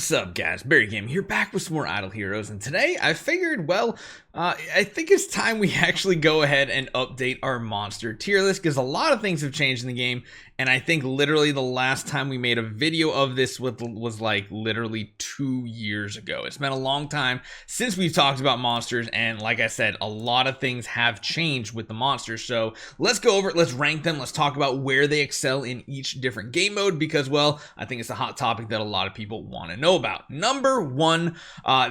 What's up, guys? Barry Game here, back with some more Idle Heroes, and today I figured, well, I think it's time we actually go ahead and update our monster tier list, because a lot of things have changed in the game, and I think literally the last time we made a video of this was like literally 2 years ago. It's been a long time since we've talked about monsters, and like I said, a lot of things have changed with the monsters, so let's go over it, let's rank them, let's talk about where they excel in each different game mode, because, well, I think it's a hot topic that a lot of people want to know about. Number one,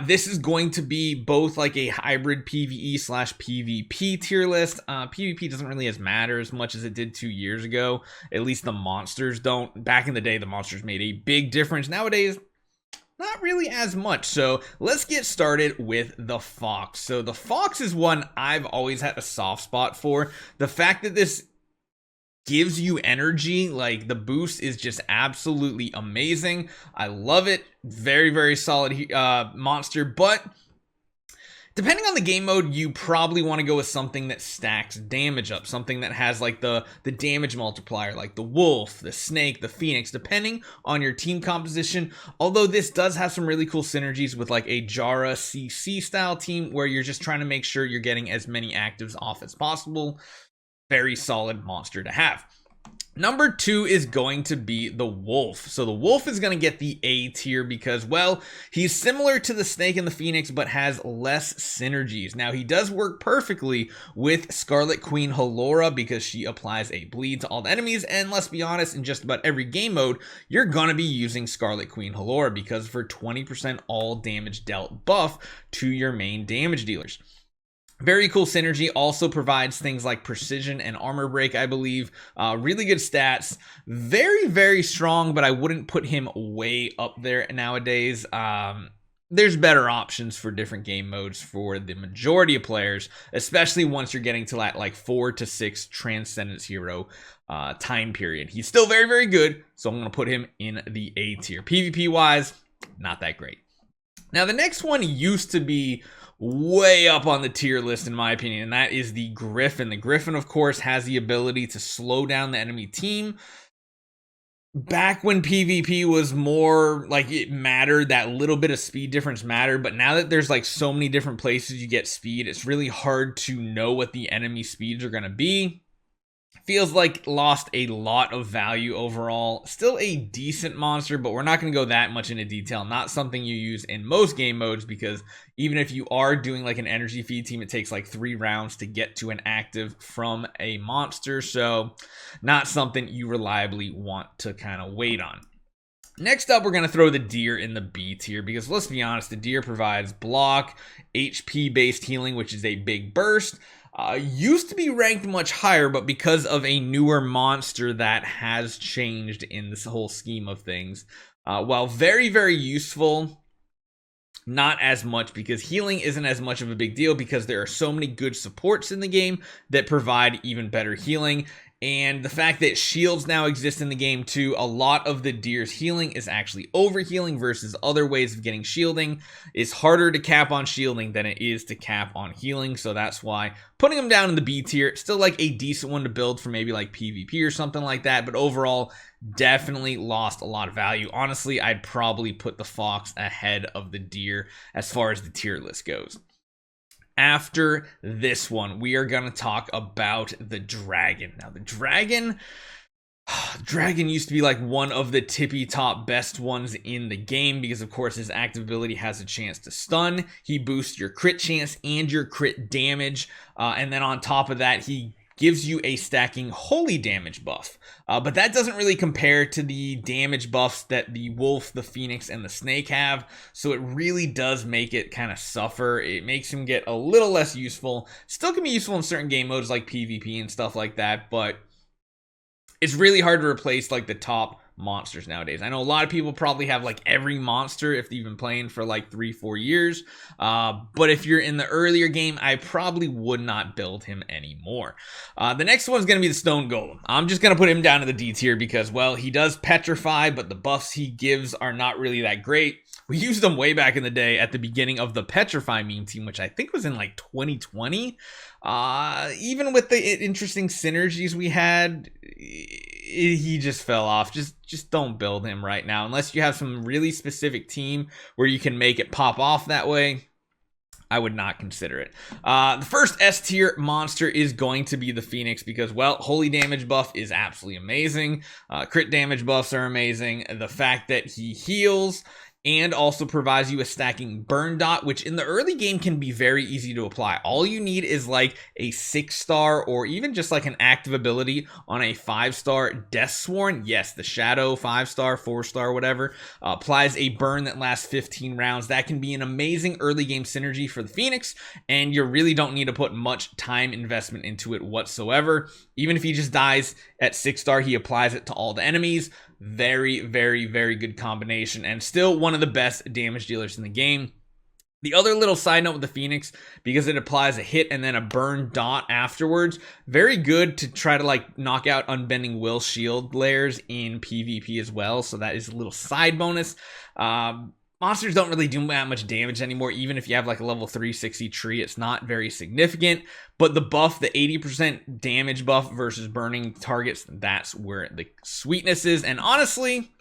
this is going to be both like a hybrid PvE slash PvP tier list. PvP doesn't really matter as much as it did 2 years ago. At least the monsters don't. Back in the day, the monsters made a big difference. Nowadays, not really as much. So let's get started with the Fox. So the Fox is one I've always had a soft spot for. The fact that this gives you energy, like the boost is just absolutely amazing. I love it. Very, very solid monster, but depending on the game mode, you probably want to go with something that stacks damage up, something that has like the damage multiplier, like the wolf, the snake, the phoenix, depending on your team composition. Although this does have some really cool synergies with like a Jara CC style team where you're just trying to make sure you're getting as many actives off as possible. Very solid monster to have. Number two is going to be the wolf. So the wolf is going to get the A tier because, well, he's similar to the snake and the phoenix, but has less synergies. Now, he does work perfectly with Scarlet Queen Halora because she applies a bleed to all the enemies. And let's be honest, in just about every game mode, you're going to be using Scarlet Queen Halora because for 20% all damage dealt buff to your main damage dealers. Very cool synergy, also provides things like precision and armor break, I believe. Really good stats. Very, very strong, but I wouldn't put him way up there nowadays. There's better options for different game modes for the majority of players, especially once you're getting to that like 4 to 6 Transcendence Hero time period. He's still very, very good, so I'm going to put him in the A tier. PvP-wise, not that great. Now, the next one used to be way up on the tier list in my opinion, and that is the Griffin. The Griffin, of course, has the ability to slow down the enemy team. Back when PvP was more like it mattered, that little bit of speed difference mattered, but now that there's like so many different places you get speed, it's really hard to know what the enemy speeds are going to be. Feels like lost a lot of value overall. Still a decent monster, but we're not going to go that much into detail. Not something you use in most game modes, because even if you are doing like an energy feed team, it takes like 3 rounds to get to an active from a monster. So not something you reliably want to kind of wait on. Next up, we're going to throw the deer in the B tier because let's be honest, the deer provides block, HP based healing, which is a big burst. Used to be ranked much higher, but because of a newer monster, that has changed in this whole scheme of things. While very, very useful, not as much, because healing isn't as much of a big deal because there are so many good supports in the game that provide even better healing. And the fact that shields now exist in the game too, a lot of the deer's healing is actually overhealing versus other ways of getting shielding. It's harder to cap on shielding than it is to cap on healing, so that's why putting them down in the B tier, still like a decent one to build for maybe like PvP or something like that, but overall definitely lost a lot of value. Honestly, I'd probably put the Fox ahead of the deer as far as the tier list goes. After this one, we are going to talk about the dragon. Now, the dragon used to be like one of the tippy top best ones in the game because, of course, his active ability has a chance to stun. He boosts your crit chance and your crit damage. And then on top of that, he gives you a stacking holy damage buff. But that doesn't really compare to the damage buffs that the wolf, the phoenix, and the snake have. So it really does make it kind of suffer. It makes him get a little less useful. Still can be useful in certain game modes like PvP and stuff like that, but it's really hard to replace like the top monsters nowadays. I know a lot of people probably have like every monster if they've been playing for like 3-4 years, but if you're in the earlier game, I probably would not build him anymore. The next one's going to be the stone golem. I'm just going to put him down to the D tier because, well, he does petrify, but the buffs he gives are not really that great. We used them way back in the day at the beginning of the petrify meme team, which I think was in like 2020. Even with the interesting synergies we had, he just fell off. Just don't build him right now unless you have some really specific team where you can make it pop off that way. I would not consider it. The first S tier monster is going to be the Phoenix because, well, holy damage buff is absolutely amazing. Crit damage buffs are amazing. The fact that he heals and also provides you a stacking burn dot, which in the early game can be very easy to apply. All you need is like a 6-star or even just like an active ability on a 5-star Death Sworn. Yes, the Shadow 5-star, 4-star, whatever, applies a burn that lasts 15 rounds. That can be an amazing early game synergy for the Phoenix, and you really don't need to put much time investment into it whatsoever. Even if he just dies at 6-star, he applies it to all the enemies. Very, very, very good combination, and still one of the best damage dealers in the game. The other little side note with the Phoenix, because it applies a hit and then a burn dot afterwards, very good to try to like knock out Unbending Will shield layers in PvP as well. So that is a little side bonus. Monsters don't really do that much damage anymore. Even if you have like a level 360 tree, it's not very significant. But the buff, the 80% damage buff versus burning targets, that's where the sweetness is. And honestly,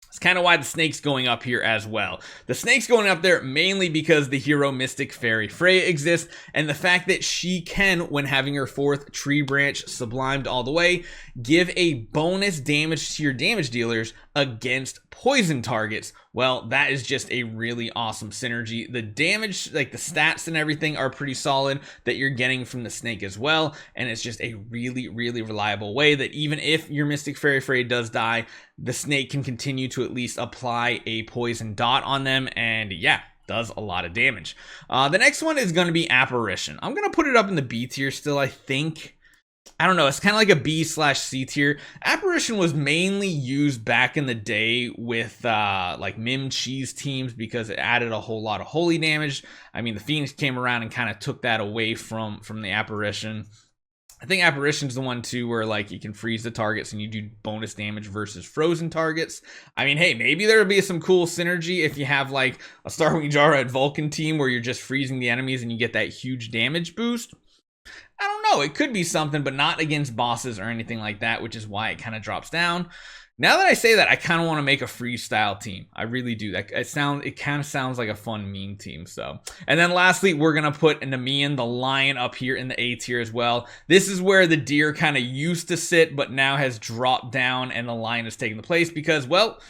it's kind of why the snake's going up here as well. The snake's going up there mainly because the hero Mystic Fairy Freya exists, and the fact that she can, when having her 4th tree branch sublimed all the way, give a bonus damage to your damage dealers against poison targets. Well, that is just a really awesome synergy. The damage, like the stats and everything, are pretty solid that you're getting from the snake as well, and it's just a really, really reliable way that even if your Mystic Fairy Freya does die, the snake can continue to at least apply a poison dot on them, and yeah, does a lot of damage. The next one is going to be Apparition. I'm going to put it up in the B tier still, I think. I don't know, it's kind of like a B/C tier. Apparition was mainly used back in the day with like Mim Cheese teams because it added a whole lot of holy damage. I mean, the Phoenix came around and kind of took that away from the Apparition. I think Apparition's the one too where like you can freeze the targets and you do bonus damage versus frozen targets. I mean, hey, maybe there'll be some cool synergy if you have like a Starwing Jara at Vulcan team where you're just freezing the enemies and you get that huge damage boost. I don't know, it could be something, but not against bosses or anything like that, which is why it kind of drops down. Now that I say that, I kind of want to make a freestyle team. I really do. It kind of sounds like a fun meme team. So, and then lastly, we're gonna put Nemean the lion up here in the A tier as well. This is where the deer kind of used to sit, but now has dropped down, and the lion has taken the place because, well,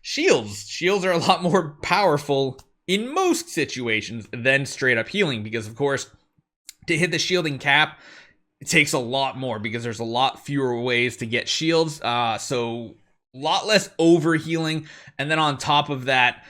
shields are a lot more powerful in most situations than straight up healing, because of course, to hit the shielding cap, it takes a lot more because there's a lot fewer ways to get shields. So a lot less overhealing, and then on top of that,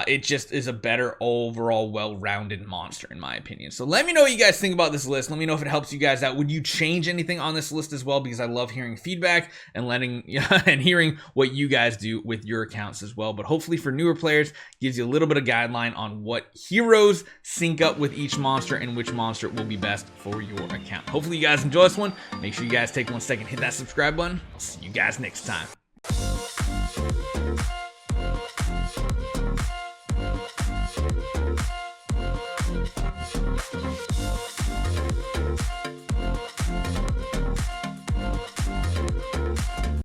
it just is a better overall well-rounded monster in my opinion. So let me know what you guys think about this list. Let me know if it helps you guys out. Would you change anything on this list as well? Because I love hearing feedback and and hearing what you guys do with your accounts as well. But hopefully for newer players, gives you a little bit of guideline on what heroes sync up with each monster and which monster will be best for your account. Hopefully you guys enjoy this one. Make sure you guys take 1 second, hit that subscribe button. I'll see you guys next time.